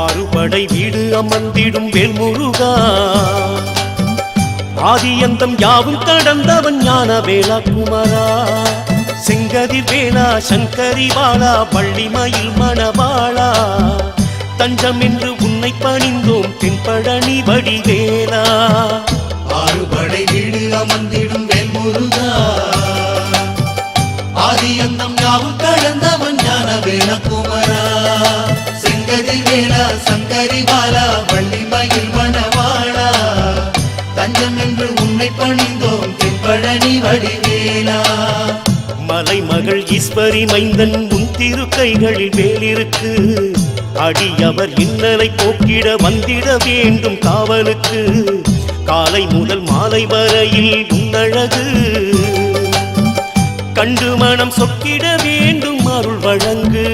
ஆறுபடை வீடு அமர்ந்திடும் வேல்முருகா, ஆதியந்தம் யாவும் கடந்தவன் ஞான வேலா குமரா. செங்கதி வேளா சங்கரி வாழா பள்ளிமயில் மணவாளா, தஞ்சம் என்று உன்னை பணிந்தோம் தென்பழனி வடிவேலா. ஆறுபடை வீடு அமர்ந்திடும் வேல்முருகா, ஆதியந்தம் யாவும் கடந்தவன் ஞான வேலா குமரா. செங்கதி வேளா சங்கரி வாழா பள்ளிமயில் மணவாளா, தஞ்சம் என்று உன்னை பணிந்தோம் தென்பழனி வடிவேலா. மலைமகள் ஈஸ்வரி மைந்தன் உன் திருக்கைகளில் வேலிருக்கு, அடியவர் இன்னலை போக்கிட வந்திட வேண்டும் காவலுக்கு. காலை முதல் மாலை வரையில் உன்னழகு கண்டு மனம் சொக்கிட வேண்டும் அருள் வழங்கு.